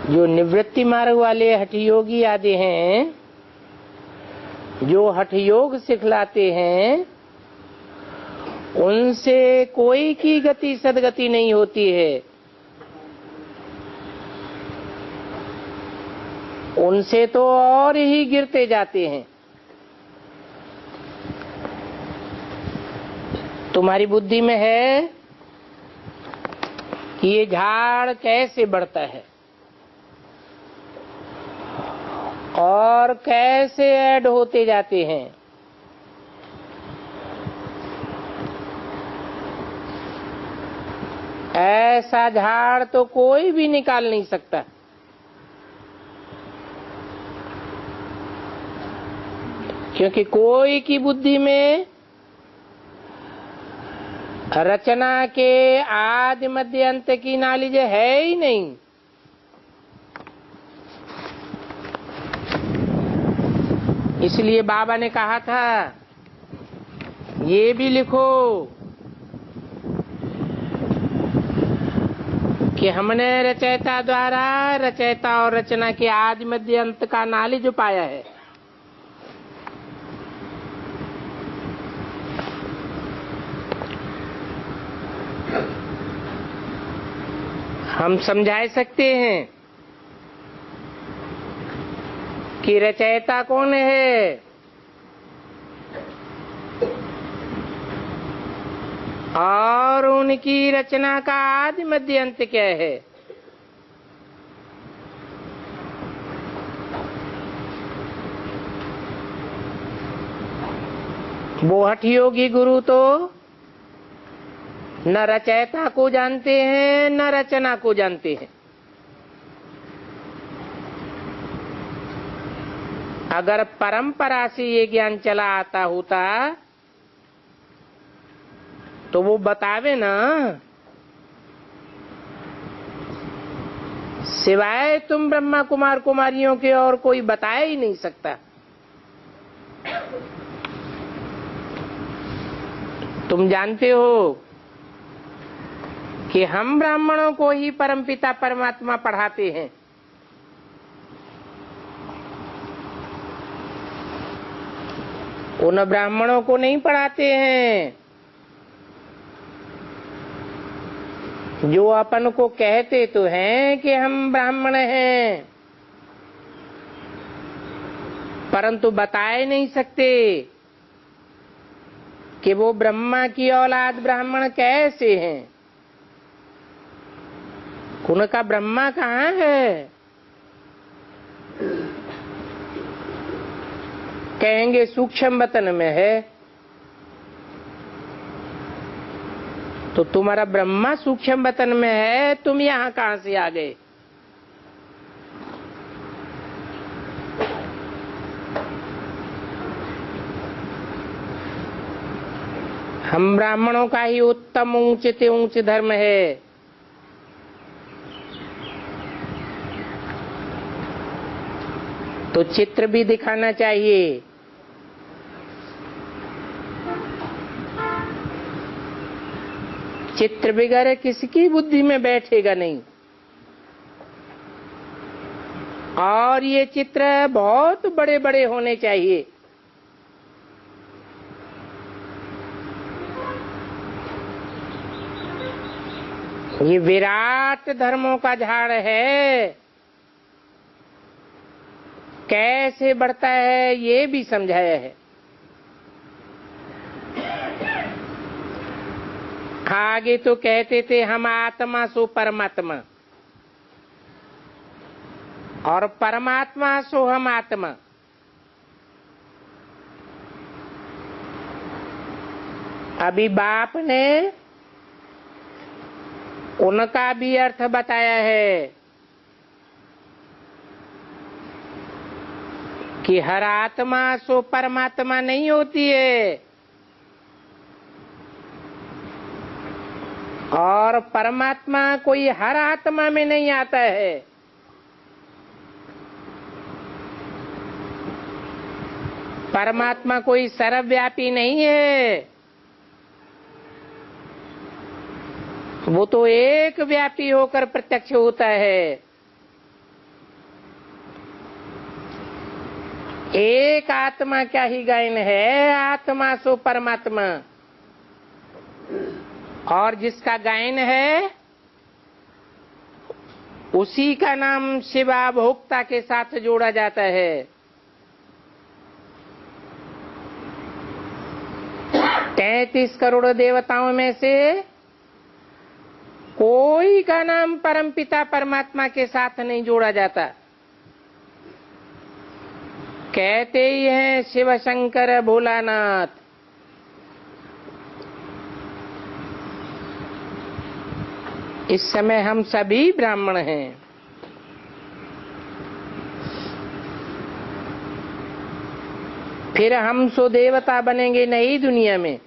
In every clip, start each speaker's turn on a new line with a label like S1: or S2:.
S1: जो निवृत्ति मार्ग वाले हठ योगी आदि हैं, जो हठ योग सिखलाते हैं, उनसे कोई की गति सदगति नहीं होती है। उनसे तो और ही गिरते जाते हैं। तुम्हारी बुद्धि में है कि ये झाड़ कैसे बढ़ता है और कैसे ऐड होते जाते हैं। ऐसा झाड़ तो कोई भी निकाल नहीं सकता। क्योंकि कोई की बुद्धि में रचना के आदि मध्य अंत की नॉलेज है ही नहीं। इसलिए बाबा ने कहा था, ये भी लिखो कि हमने रचयिता द्वारा रचयिता और रचना के आदि मध्य अंत का नॉलेज पाया है। हम समझा सकते हैं कि रचयिता कौन है और उनकी रचना का आदि मध्य अंत क्या है। वो हठ योगी गुरु तो न रचयिता को जानते हैं न रचना को जानते हैं। अगर परंपरा से ये ज्ञान चला आता होता तो वो बतावे ना, सिवाय तुम ब्रह्मा कुमार कुमारियों के और कोई बता ही नहीं सकता। तुम जानते हो कि हम ब्राह्मणों को ही परमपिता परमात्मा पढ़ाते हैं। उन ब्राह्मणों को नहीं पढ़ाते हैं जो अपन को कहते तो हैं कि हम ब्राह्मण हैं, परंतु बताए नहीं सकते कि वो ब्रह्मा की औलाद ब्राह्मण कैसे हैं। उनका ब्रह्मा कहाँ है? कहेंगे सूक्ष्म वतन में है। तो तुम्हारा ब्रह्मा सूक्ष्म वतन में है, तुम यहाँ कहाँ से आ गए? हम ब्राह्मणों का ही उत्तम ऊंच से ऊंच धर्म है। तो चित्र भी दिखाना चाहिए। चित्र वगैरह किसकी बुद्धि में बैठेगा नहीं। और ये चित्र बहुत बड़े बड़े होने चाहिए। ये विराट धर्मों का झाड़ है, कैसे बढ़ता है ये भी समझाया है। आगे तो कहते थे हम आत्मा सो परमात्मा और परमात्मा सो हम आत्मा। अभी बाप ने उनका भी अर्थ बताया है कि हर आत्मा सो परमात्मा नहीं होती है और परमात्मा कोई हर आत्मा में नहीं आता है। परमात्मा कोई सर्वव्यापी नहीं है, वो तो एक व्यापी होकर प्रत्यक्ष होता है। एक आत्मा क्या ही गायन है, आत्मा सो परमात्मा। और जिसका गायन है उसी का नाम शिवा भोक्ता के साथ जोड़ा जाता है। 33 करोड़ देवताओं में से कोई का नाम परमपिता परमात्मा के साथ नहीं जोड़ा जाता। कहते ही हैं शिव शंकर भोलानाथ। इस समय हम सभी ब्राह्मण हैं। फिर हम सो देवता बनेंगे नई दुनिया में।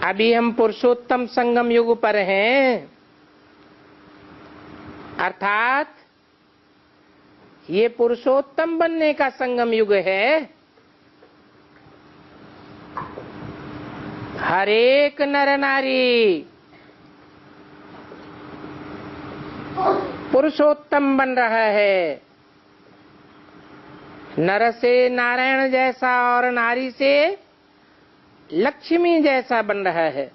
S1: अभी हम पुरुषोत्तम संगम युग पर हैं, अर्थात ये पुरुषोत्तम बनने का संगम युग है। हर एक नर नारी पुरुषोत्तम बन रहा है। नर से नारायण जैसा और नारी से लक्ष्मी जैसा बन रहा है।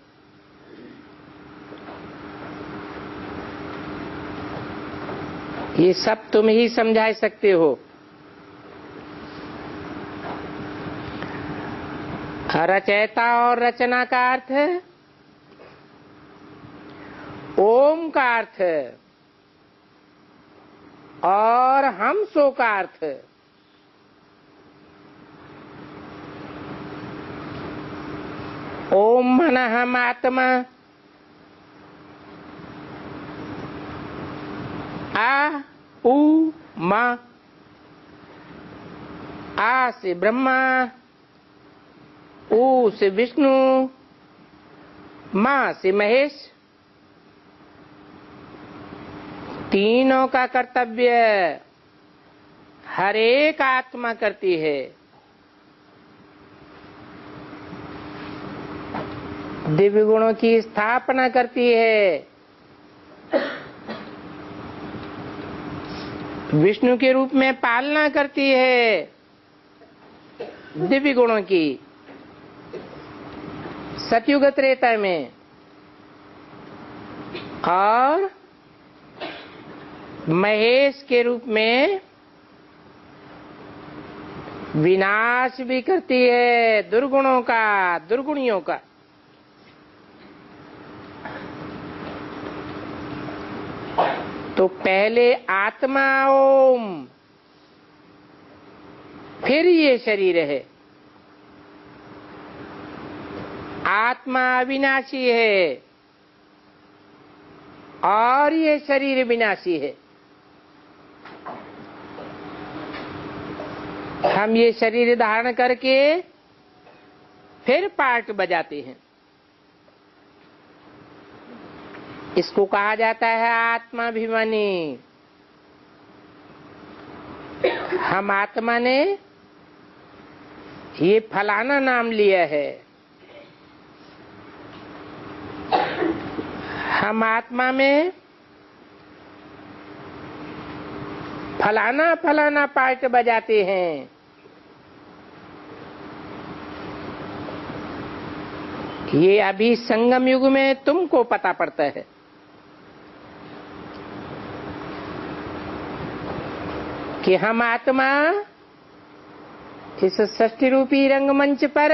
S1: ये सब तुम ही समझा सकते हो। रचयिता और रचना का अर्थ ओम का अर्थ और हम सो का अर्थ। ओम मन हम आत्मा, आ उ मा, आ से ब्रह्मा, ऊ से विष्णु, मां से महेश। तीनों का कर्तव्य हर एक आत्मा करती है। दिव्य गुणों की स्थापना करती है। विष्णु के रूप में पालना करती है दिव्य गुणों की। सतयुग त्रेता में और महेश के रूप में विनाश भी करती है दुर्गुणों का, दुर्गुणियों का। तो पहले आत्मा ओम, फिर ये शरीर है। आत्मा अविनाशी है और ये शरीर विनाशी है। हम ये शरीर धारण करके फिर पार्ट बजाते हैं। इसको कहा जाता है आत्माभिमानी। हम आत्मा ने ये फलाना नाम लिया है। हम आत्मा में फलाना फलाना पार्ट बजाते हैं। ये अभी संगम युग में तुमको पता पड़ता है। कि हम आत्मा इस सृष्टि रूपी रंगमंच पर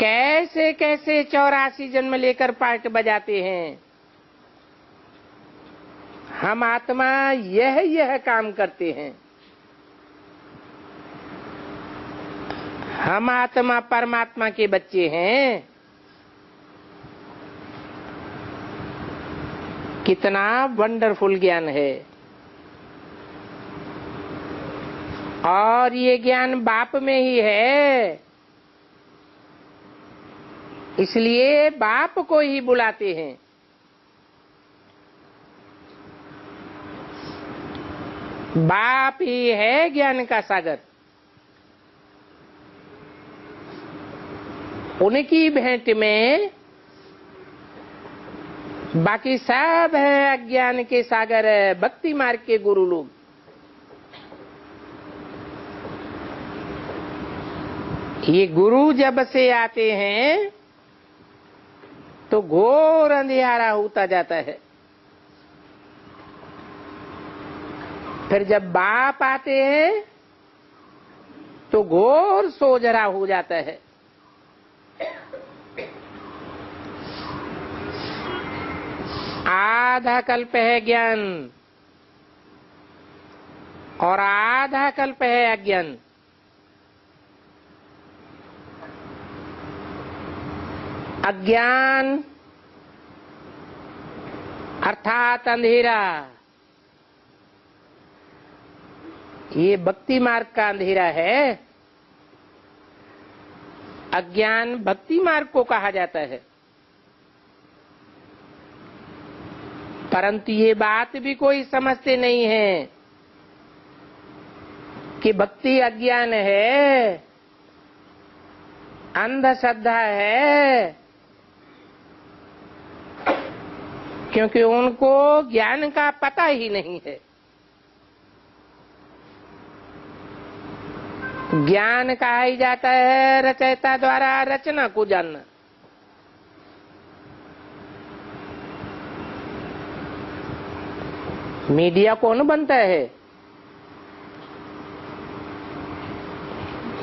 S1: कैसे कैसे 84 जन्म लेकर पार्ट बजाते हैं। हम आत्मा यह काम करते हैं। हम आत्मा परमात्मा के बच्चे हैं। कितना वंडरफुल ज्ञान है। और ये ज्ञान बाप में ही है, इसलिए बाप को ही बुलाते हैं। बाप ही है ज्ञान का सागर। उनकी भेंट में बाकी सब है अज्ञान के सागर, है भक्ति मार्ग के गुरु लोग। ये गुरु जब से आते हैं तो घोर अंधियारा होता जाता है। फिर जब बाप आते हैं तो घोर सोजरा हो जाता है। आधा कल्प है ज्ञान और आधा कल्प है अज्ञान। अज्ञान अर्थात अंधेरा, ये भक्ति मार्ग का अंधेरा है। अज्ञान भक्ति मार्ग को कहा जाता है। परंतु ये बात भी कोई समझते नहीं है कि भक्ति अज्ञान है, अंधश्रद्धा है, क्योंकि उनको ज्ञान का पता ही नहीं है। ज्ञान कहा ही जाता है रचयिता द्वारा रचना को जानना। मीडिया कौन बनता है?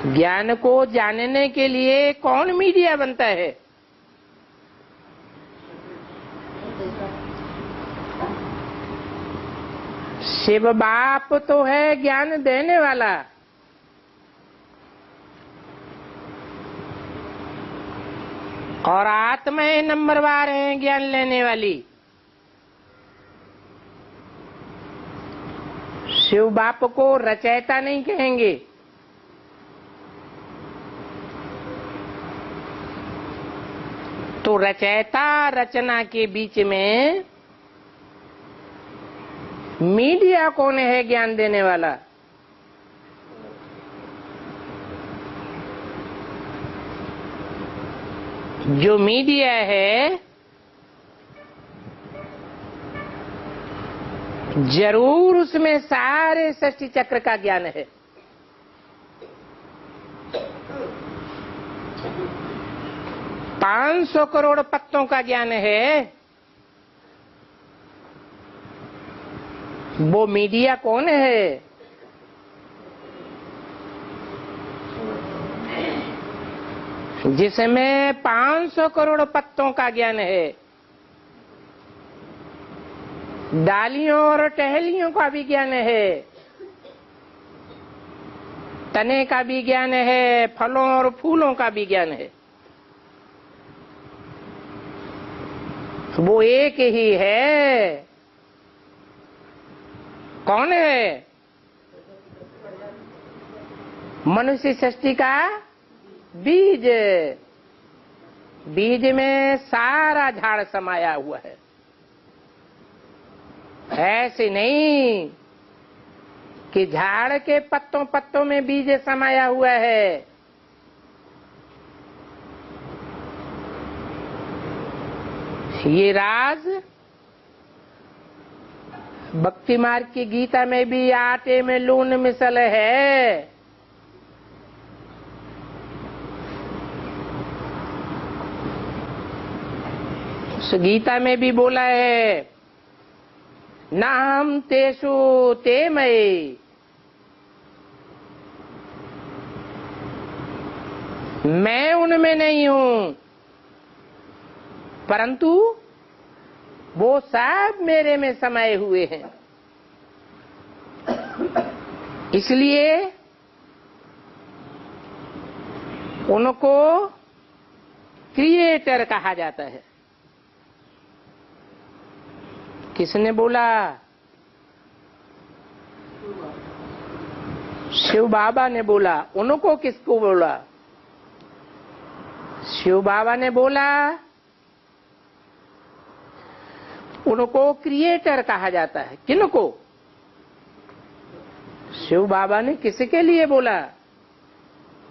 S1: ज्ञान को जानने के लिए कौन मीडिया बनता है? शिव बाप तो है ज्ञान देने वाला, और आत्माएं नंबरवार हैं ज्ञान लेने वाली। शिव बाप को रचयिता नहीं कहेंगे। तो रचयिता रचना के बीच में मीडिया कौन है ज्ञान देने वाला? जो मीडिया है जरूर उसमें सारे सृष्टि चक्र का ज्ञान है। पांच 500 करोड़ पत्तों का ज्ञान है। वो मीडिया कौन है? जिसमें 500 करोड़ पत्तों का ज्ञान है। डालियों और टहलियों का भी ज्ञान है, तने का भी ज्ञान है, फलों और फूलों का भी ज्ञान है। वो एक ही है। कौन है? मनुष्य सृष्टि का बीज। बीज में सारा झाड़ समाया हुआ है। ऐसे नहीं कि झाड़ के पत्तों पत्तों में बीज समाया हुआ है। ये राज भक्ति मार्ग की गीता में भी आटे में लून मिसल है। उस गीता में भी बोला है, नाहं तेषु ते मयि, मैं उनमें नहीं हूं, परंतु वो सब मेरे में समाये हुए हैं। इसलिए उनको क्रिएटर कहा जाता है। किसने बोला? शिव बाबा ने बोला। उनको किसको बोला? शिव बाबा ने बोला उनको क्रिएटर कहा जाता है। किनको? शिव बाबा ने किसके लिए बोला?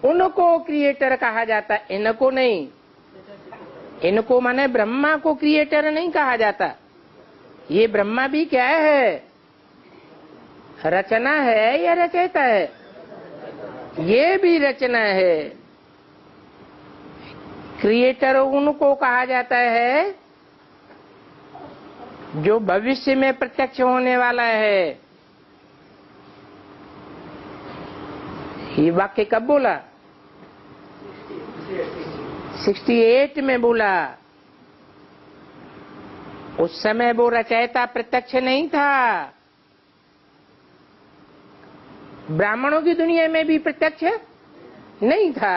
S1: उनको क्रिएटर कहा जाता है, इनको नहीं। इनको माने ब्रह्मा को क्रिएटर नहीं कहा जाता। ये ब्रह्मा भी क्या है? रचना है या रचयिता है? ये भी रचना है। क्रिएटर उनको कहा जाता है जो भविष्य में प्रत्यक्ष होने वाला है। ये वाक्य कब बोला? 68 में बोला। उस समय वो रचयिता प्रत्यक्ष नहीं था। ब्राह्मणों की दुनिया में भी प्रत्यक्ष नहीं था।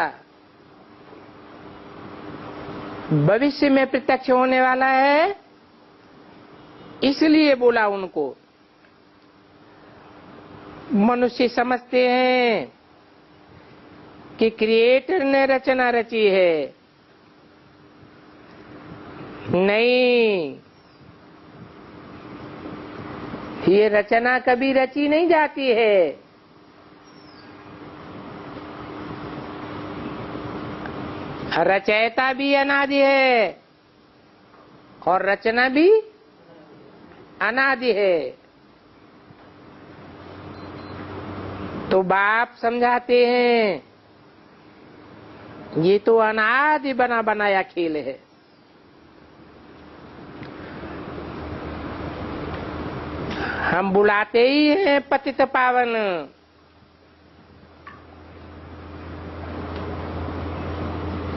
S1: भविष्य में प्रत्यक्ष होने वाला है, इसलिए बोला उनको। मनुष्य समझते हैं कि क्रिएटर ने रचना रची है। नहीं, ये रचना कभी रची नहीं जाती है। रचयिता भी अनादि है और रचना भी अनादि है। तो बाप समझाते हैं ये तो अनादि बना बनाया खेल है। हम बुलाते ही हैं पतित पावन,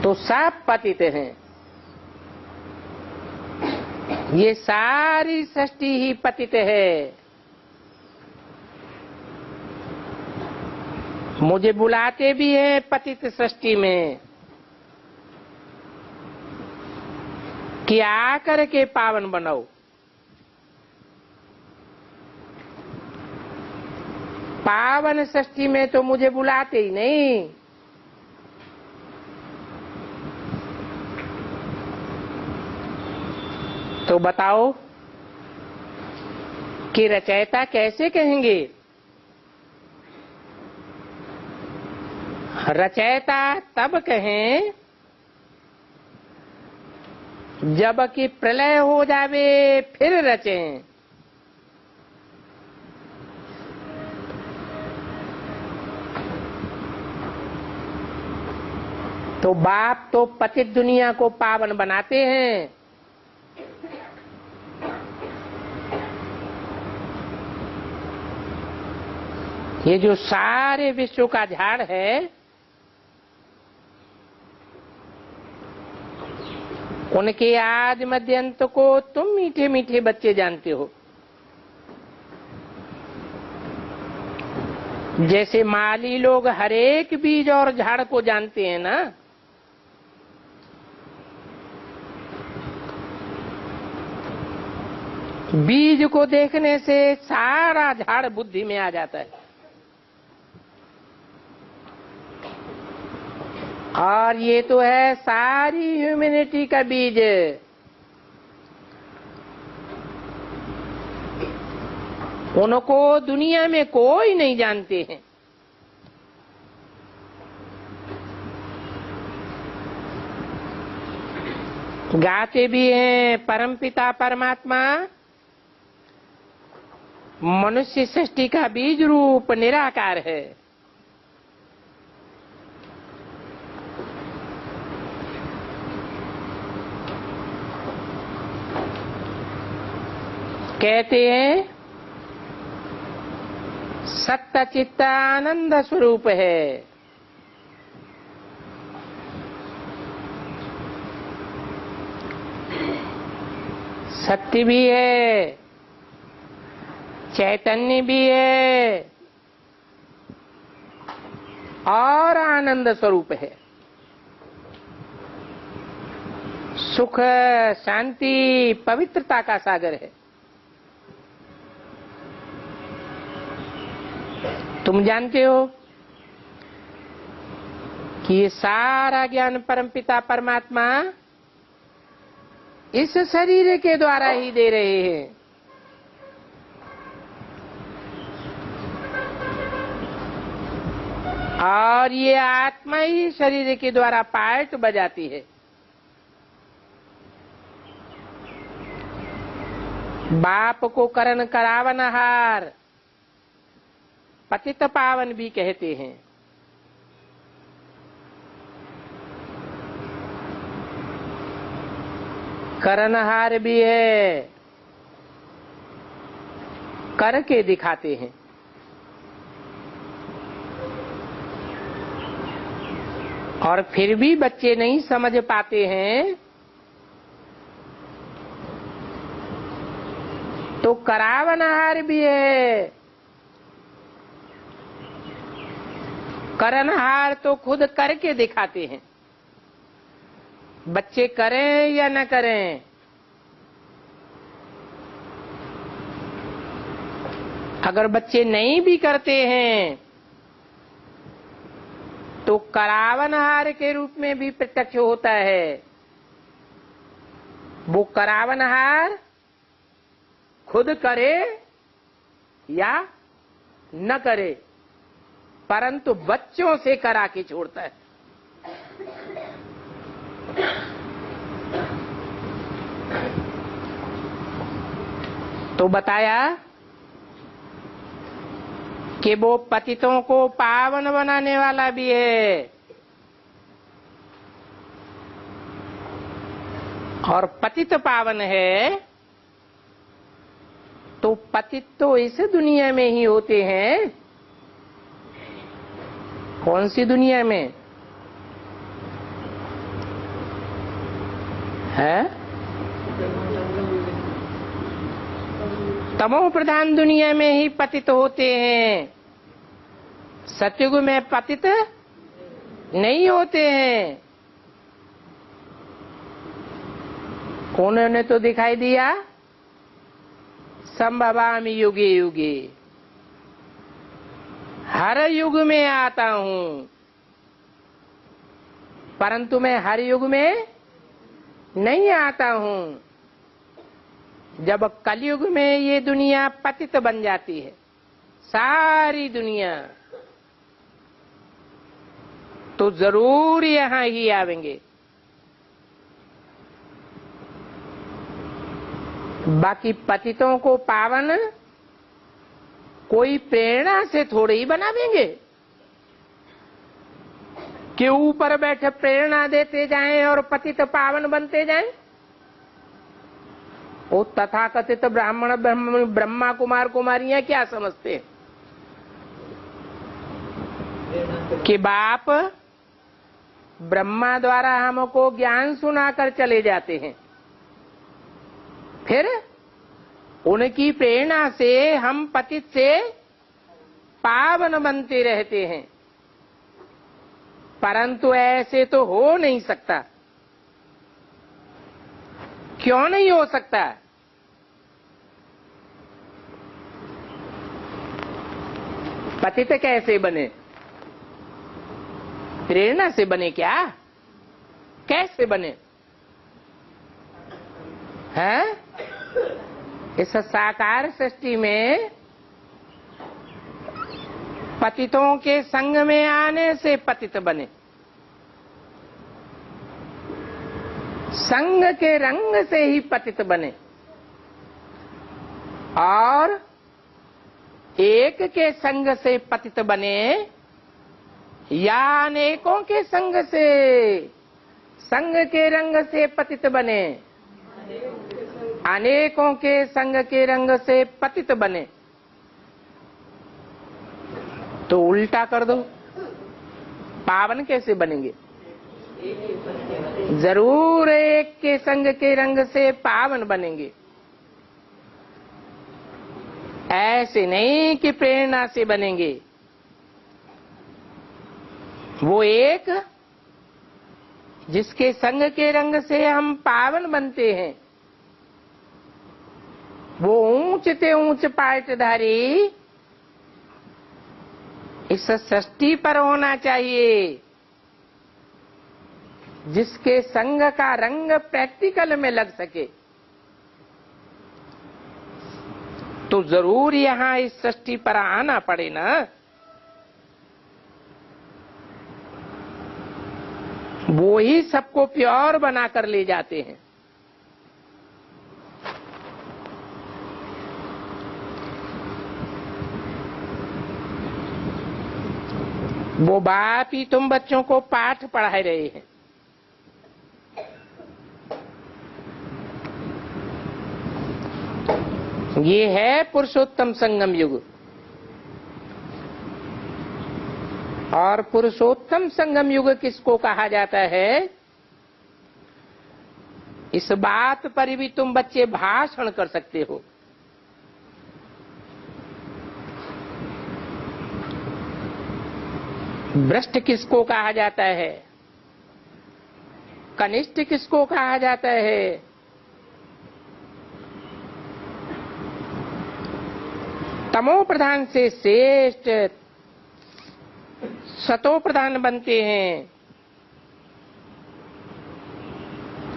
S1: तो सब पतित हैं। ये सारी सृष्टि ही पतित है। मुझे बुलाते भी हैं पतित सृष्टि में कि आकर के पावन बनाओ। पावन सृष्टि में तो मुझे बुलाते ही नहीं। तो बताओ कि रचयिता कैसे कहेंगे? रचयिता तब कहें जब कि प्रलय हो जावे फिर रचें। तो बाप तो पतित दुनिया को पावन बनाते हैं। ये जो सारे विश्व का झाड़ है, उनके आदि मध्य अंत को तुम मीठे मीठे बच्चे जानते हो। जैसे माली लोग हर एक बीज और झाड़ को जानते हैं ना, बीज को देखने से सारा झाड़ बुद्धि में आ जाता है। और ये तो है सारी ह्यूमैनिटी का बीज। उनको दुनिया में कोई नहीं जानते हैं। गाते भी हैं परमपिता परमात्मा मनुष्य सृष्टि का बीज रूप निराकार है। कहते हैं सत्य चित्त आनंद स्वरूप है। सत्य भी है, चैतन्य भी है और आनंद स्वरूप है। सुख, शांति, पवित्रता का सागर है। तुम जानते हो कि ये सारा ज्ञान परमपिता परमात्मा इस शरीर के द्वारा ही दे रहे हैं। और ये आत्मा ही शरीर के द्वारा पार्ट बजाती है। बाप को करन करावनहार पतित पावन भी कहते हैं। करनहार भी है, करके दिखाते हैं। और फिर भी बच्चे नहीं समझ पाते हैं तो करावनहार भी है। करनहार तो खुद करके दिखाते हैं। बच्चे करें या न करें, अगर बच्चे नहीं भी करते हैं तो करावनहार के रूप में भी प्रत्यक्ष होता है। वो करावनहार खुद करे या न करे, परंतु बच्चों से करा के छोड़ता है। तो बताया कि वो पतितों को पावन बनाने वाला भी है और पतित पावन है। तो पतित तो इस दुनिया में ही होते हैं। कौन सी दुनिया में है? तमो प्रधान दुनिया में ही पतित होते हैं। सतयुग में पतित नहीं होते हैं। उन्होंने तो दिखाई दिया संभवामि युगे युगे, हर युग में आता हूं, परंतु मैं हर युग में नहीं आता हूं। जब कलयुग में ये दुनिया पतित बन जाती है, सारी दुनिया, तो जरूर यहां ही आवेंगे। बाकी पतितों को पावन कोई प्रेरणा से थोड़े ही बनावेंगे कि ऊपर बैठे प्रेरणा देते जाएं और पतित पावन बनते जाएं। वो तथाकथित ब्राह्मण ब्रह्मा कुमार कुमारियां क्या समझते हैं कि बाप ब्रह्मा द्वारा हमको ज्ञान सुनाकर चले जाते हैं, फिर उनकी प्रेरणा से हम पतित से पावन बनते रहते हैं। परंतु ऐसे तो हो नहीं सकता। क्यों नहीं हो सकता? पतित कैसे बने? प्रेरणा से बने क्या? कैसे बने हैं? इस साकार सृष्टि में पतितों के संग में आने से पतित बने। संग के रंग से ही पतित बने। और एक के संग से पतित बने या अनेकों के संग से, संग के रंग से पतित बने, अनेकों के संग के रंग से पतित बने, तो उल्टा कर दो, पावन कैसे बनेंगे? जरूर एक के संग के रंग से पावन बनेंगे। ऐसे नहीं कि प्रेरणा से बनेंगे। वो एक जिसके संग के रंग से हम पावन बनते हैं, वो ऊंच ते ऊंच पाटधारी इस सृष्टि पर होना चाहिए, जिसके संग का रंग प्रैक्टिकल में लग सके। तो जरूर यहां इस सृष्टि पर आना पड़े ना। वो ही सबको प्योर बनाकर ले जाते हैं। वो बाप ही तुम बच्चों को पाठ पढ़ा रहे हैं। ये है पुरुषोत्तम संगम युग। और पुरुषोत्तम संगम युग किसको कहा जाता है, इस बात पर भी तुम बच्चे भाषण कर सकते हो। भ्रष्ट किसको कहा जाता है, कनिष्ठ किसको कहा जाता है, तमो प्रधान से श्रेष्ठ सतो प्रधान बनते हैं।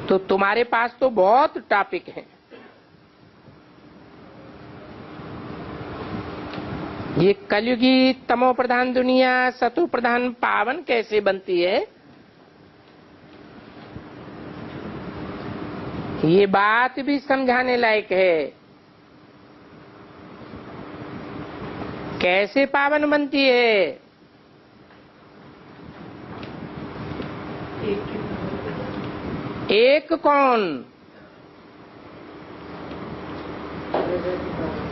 S1: तो तुम्हारे पास तो बहुत टॉपिक हैं। ये कलयुगी तमो प्रधान दुनिया सतो प्रधान पावन कैसे बनती है, ये बात भी समझाने लायक है। कैसे पावन बनती है, एक कौन,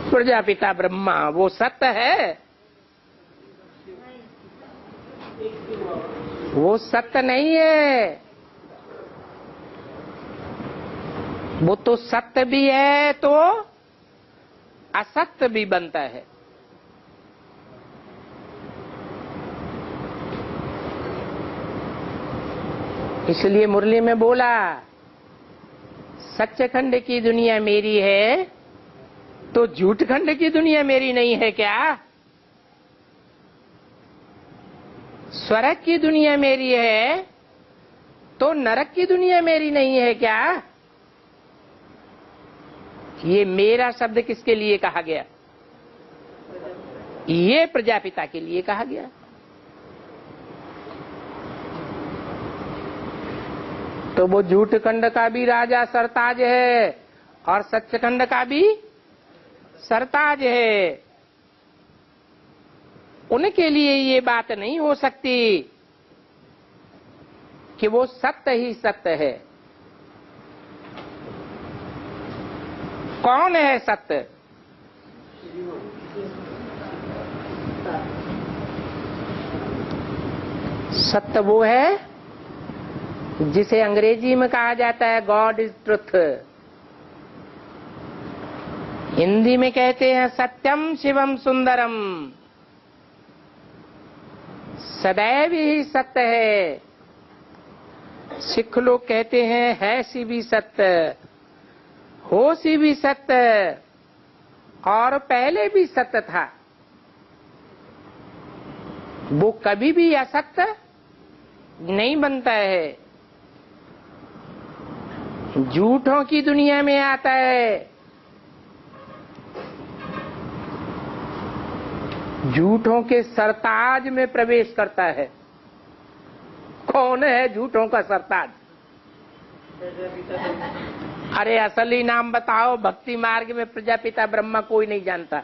S1: प्रजापिता ब्रह्मा, वो सत्य है, वो सत्य नहीं है। वो तो सत्य भी है तो असत्य भी बनता है। इसलिए मुरली में बोला, सच्चखंड की दुनिया मेरी है तो झूठ खंड की दुनिया मेरी नहीं है क्या? स्वर्ग की दुनिया मेरी है तो नरक की दुनिया मेरी नहीं है क्या? ये मेरा शब्द किसके लिए कहा गया? ये प्रजापिता के लिए कहा गया। तो वो झूठ खंड का भी राजा सरताज है और सच्चखंड का भी सरताज है। उनके लिए ये बात नहीं हो सकती कि वो सत्य ही सत्य है। कौन है सत्य? सत्य वो है जिसे अंग्रेजी में कहा जाता है गॉड इज ट्रुथ। हिंदी में कहते हैं सत्यम शिवम सुंदरम। सदैव ही सत्य है। सिख लोग कहते हैं है सी भी सत्य, हो सी भी सत्य और पहले भी सत्य था। वो कभी भी असत्य नहीं बनता है। झूठों की दुनिया में आता है। झूठों के सरताज में प्रवेश करता है। कौन है झूठों का सरताज? अरे असली नाम बताओ। भक्ति मार्ग में प्रजापिता ब्रह्मा कोई नहीं जानता।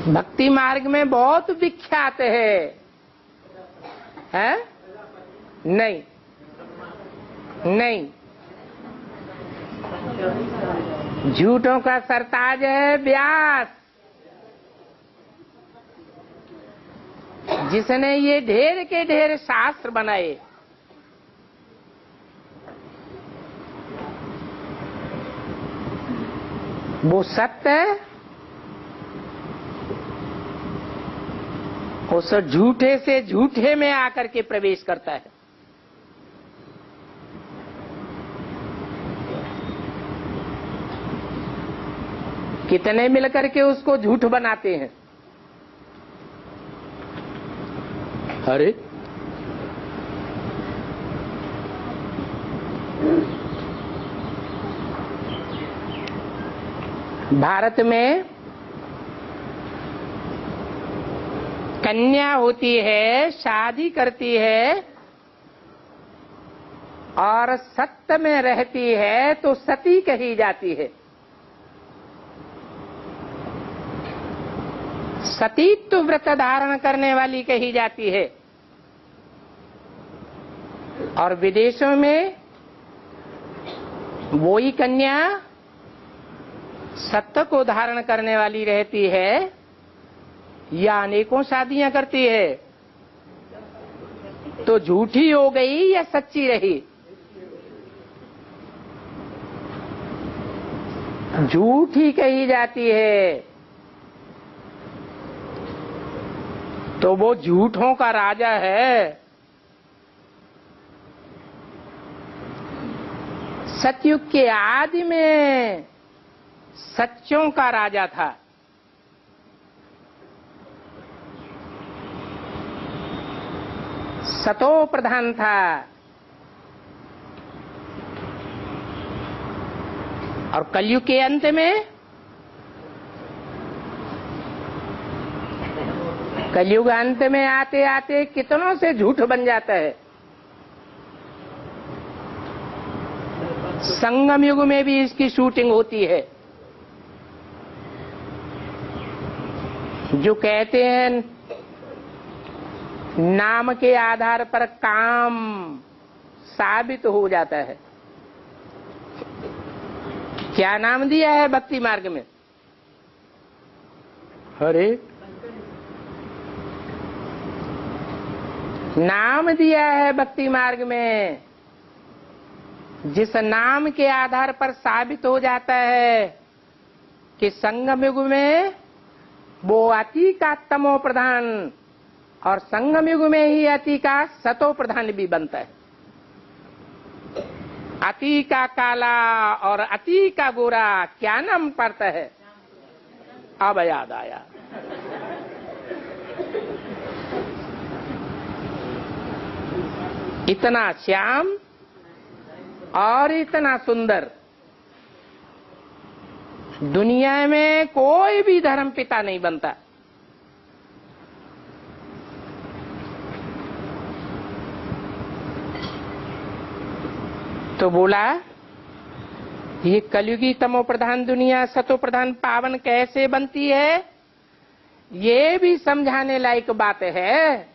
S1: भक्ति मार्ग में बहुत विख्यात है? नहीं नहीं, झूठों का सरताज है व्यास, जिसने ये ढेर के ढेर शास्त्र बनाए। वो सत्य उस झूठे से झूठे में आकर के प्रवेश करता है। कितने मिलकर के उसको झूठ बनाते हैं। अरे भारत में कन्या होती है, शादी करती है और सत्य में रहती है तो सती कही जाती है। सतीत्व व्रत धारण करने वाली कही जाती है, और विदेशों में वही कन्या सत्य को धारण करने वाली रहती है या अनेकों शादियां करती है, तो झूठी हो गई या सच्ची रही? झूठी कही जाती है। तो वो झूठों का राजा है। सतयुग के आदि में सच्चों का राजा था। सतो प्रधान था, और कलयुग के अंत में कलयुग अंत में आते आते कितनों से झूठ बन जाता है। संगम युग में भी इसकी शूटिंग होती है। जो कहते हैं नाम के आधार पर काम साबित हो जाता है। क्या नाम दिया है भक्ति मार्ग में? अरे नाम दिया है भक्ति मार्ग में, जिस नाम के आधार पर साबित हो जाता है कि संगम युग में वो अति का तमो प्रधान और संगम युग में ही अति का सतो प्रधान भी बनता है। अति का काला और अति का गोरा क्या नाम पड़ता है? अब याद आया। इतना श्याम और इतना सुंदर दुनिया में कोई भी धर्म पिता नहीं बनता। तो बोला ये कलयुगी तमो प्रधान दुनिया सतो प्रधान पावन कैसे बनती है, ये भी समझाने लायक बात है।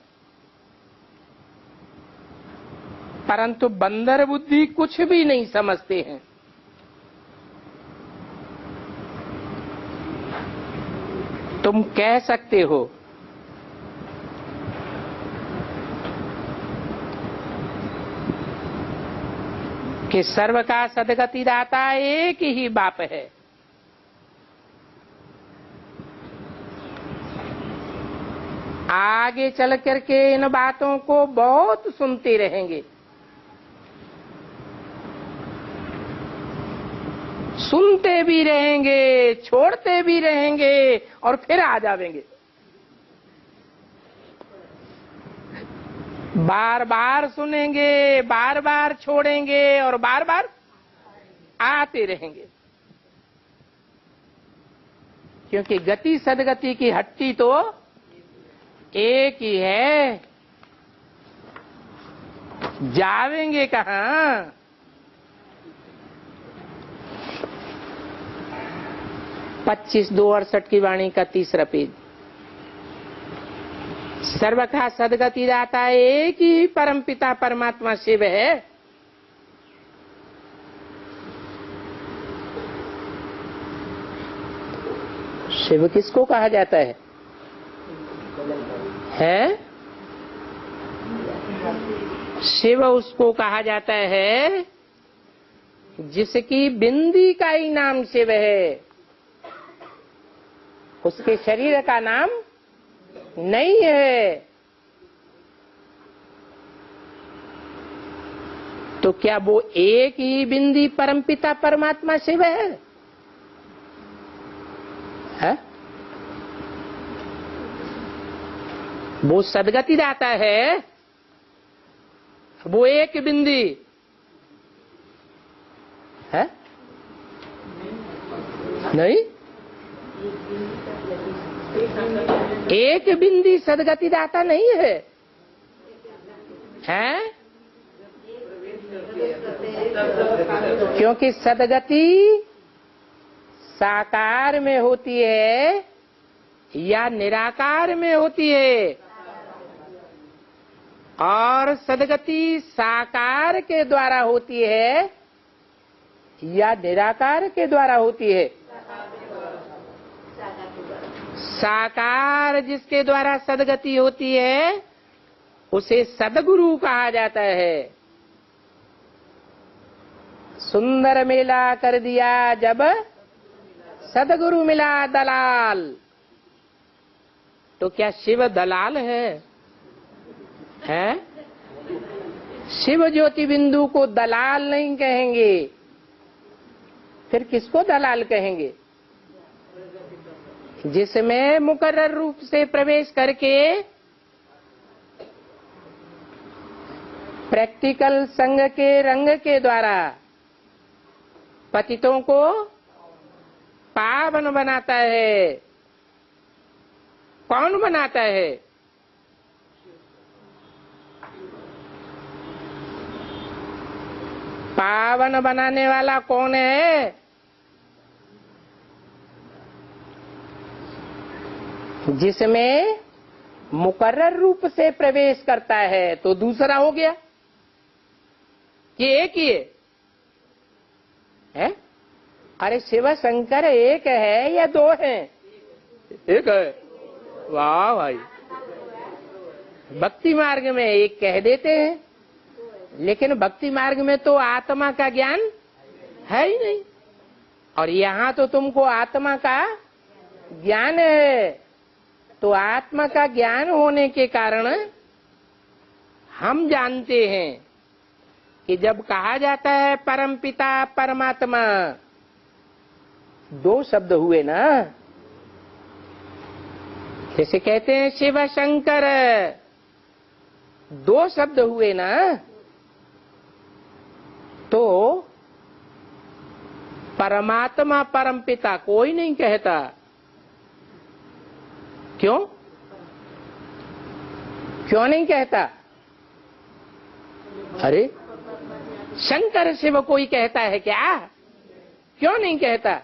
S1: परंतु बंदर बुद्धि कुछ भी नहीं समझते हैं। तुम कह सकते हो कि सर्व का सदगति दाता एक ही बाप है। आगे चल करके इन बातों को बहुत सुनते रहेंगे, सुनते भी रहेंगे, छोड़ते भी रहेंगे और फिर आ जाएंगे। बार बार सुनेंगे, बार बार छोड़ेंगे और बार बार आते रहेंगे। क्योंकि गति सदगति की हट्टी तो एक ही है। जावेंगे कहां? पच्चीस 268 की वाणी का 3रा पेज। सर्व का सदगति दाता एक ही परम पिता परमात्मा शिव है। शिव किसको कहा जाता है? शिव उसको कहा जाता है जिसकी बिंदी का ही नाम शिव है, उसके शरीर का नाम नहीं है। तो क्या वो एक ही बिंदी परमपिता परमात्मा शिव है? वो सदगति दाता है, वो एक बिंदी है? नहीं, एक बिंदी सदगति दाता नहीं है, हैं? क्योंकि सदगति साकार में होती है, या निराकार में होती है, और सदगति साकार के द्वारा होती है या निराकार के द्वारा होती है? साकार जिसके द्वारा सदगति होती है उसे सदगुरु कहा जाता है। सुंदर मेला कर दिया जब सदगुरु मिला दलाल। तो क्या शिव दलाल है? शिव ज्योति बिंदु को दलाल नहीं कहेंगे, फिर किसको दलाल कहेंगे? जिसमें मुकर्रर रूप से प्रवेश करके प्रैक्टिकल संग के रंग के द्वारा पतितों को पावन बनाता है। कौन बनाता है? पावन बनाने वाला कौन है? जिसमें मुकर्रर रूप से प्रवेश करता है। तो दूसरा हो गया कि एक ही है? अरे शिव शंकर एक है या दो हैं? एक है। वाह भाई, भक्ति मार्ग में एक कह देते हैं, लेकिन भक्ति मार्ग में तो आत्मा का ज्ञान है ही नहीं, और यहाँ तो तुमको आत्मा का ज्ञान है। तो आत्मा का ज्ञान होने के कारण हम जानते हैं कि जब कहा जाता है परमपिता परमात्मा, दो शब्द हुए ना। जैसे कहते हैं शिव शंकर, दो शब्द हुए ना। तो परमात्मा परमपिता कोई नहीं कहता। क्यों? क्यों नहीं कहता? अरे शंकर शिव कोई कहता है क्या? क्यों नहीं कहता?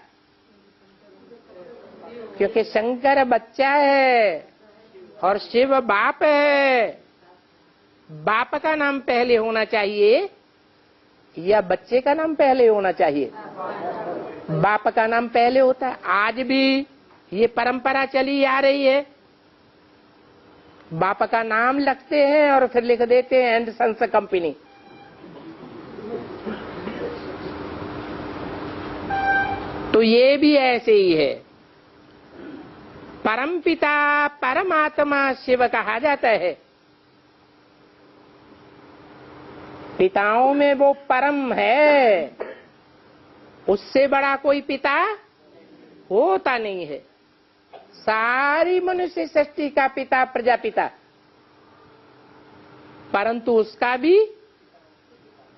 S1: क्योंकि शंकर बच्चा है और शिव बाप है। बाप का नाम पहले होना चाहिए या बच्चे का नाम पहले होना चाहिए? बाप का नाम पहले होता है। आज भी ये परंपरा चली आ रही है, बाप का नाम लिखते हैं और फिर लिख देते हैं एंड सन्स कंपनी। तो ये भी ऐसे ही है। परमपिता परमात्मा शिव कहा जाता है। पिताओं में वो परम है, उससे बड़ा कोई पिता होता नहीं है। सारी मनुष्य सृष्टि का पिता प्रजापिता, परंतु उसका भी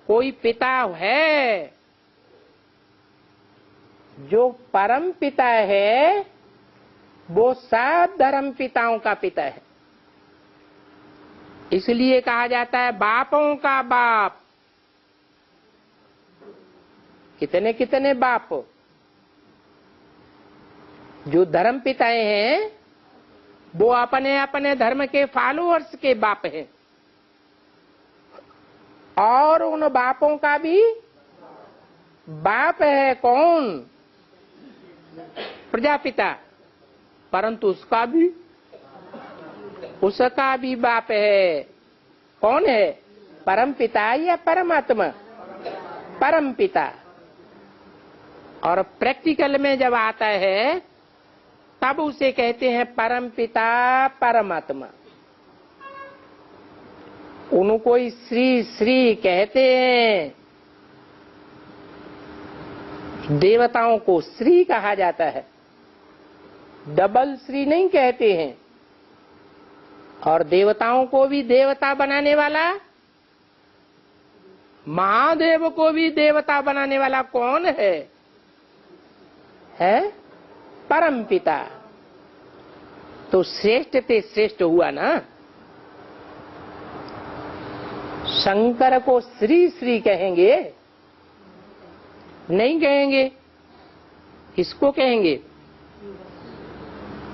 S1: कोई पिता है। जो परम पिता है वो सब धर्म पिताओं का पिता है। इसलिए कहा जाता है बापों का बाप। कितने कितने बाप? जो धर्म पिताएं हैं वो अपने अपने धर्म के फॉलोअर्स के बाप हैं, और उन बापों का भी बाप है। कौन? प्रजापिता। परंतु उसका भी बाप है। कौन है? परम पिता या परमात्मा? परम पिता। और प्रैक्टिकल में जब आता है तब उसे कहते हैं परम पिता परमात्मा। उनको श्री श्री कहते हैं। देवताओं को श्री कहा जाता है, डबल श्री नहीं कहते हैं। और देवताओं को भी देवता बनाने वाला, महादेव को भी देवता बनाने वाला कौन है? परम पिता। तो श्रेष्ठ ते श्रेष्ठ हुआ ना। शंकर को श्री श्री कहेंगे? नहीं कहेंगे। किसको कहेंगे?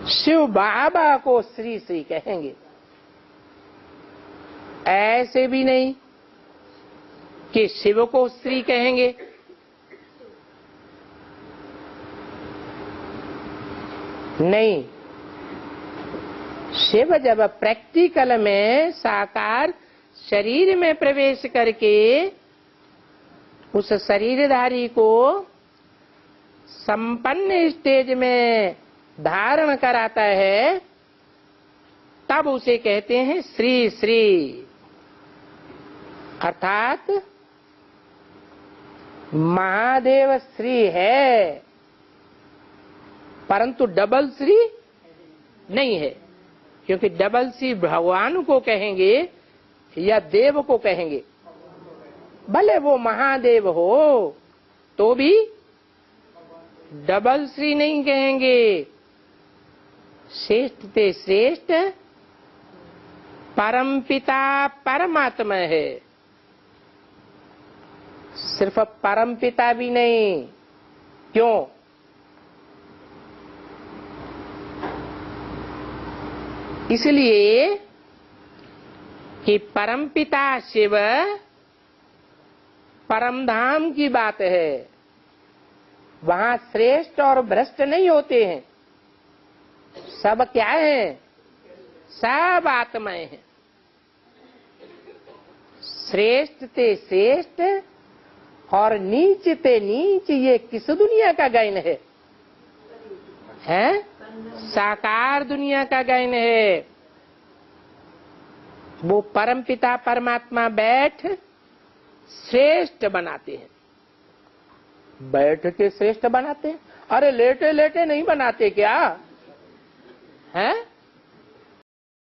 S1: शिव बाबा को श्री श्री कहेंगे। ऐसे भी नहीं कि शिव को श्री कहेंगे। नहीं, शिव जब प्रैक्टिकल में साकार शरीर में प्रवेश करके उस शरीरधारी को संपन्न स्टेज में धारण कराता है, तब उसे कहते हैं श्री श्री। अर्थात महादेव श्री है, परंतु डबल श्री नहीं है, क्योंकि डबल श्री भगवान को कहेंगे या देव को कहेंगे। भले वो महादेव हो तो भी डबल श्री नहीं कहेंगे। श्रेष्ठ ते श्रेष्ठ परमपिता परमात्मा है। सिर्फ परमपिता भी नहीं। क्यों? इसलिए कि परमपिता शिव परमधाम की बात है। वहां श्रेष्ठ और भ्रष्ट नहीं होते हैं। सब क्या है? सब आत्माएं हैं। श्रेष्ठ ते श्रेष्ठ और नीच ते नीच, ये किस दुनिया का गायन है? हैं? साकार दुनिया का गायन है। वो परमपिता परमात्मा बैठ श्रेष्ठ बनाते हैं। बैठ के श्रेष्ठ बनाते हैं। अरे लेटे लेटे नहीं बनाते क्या?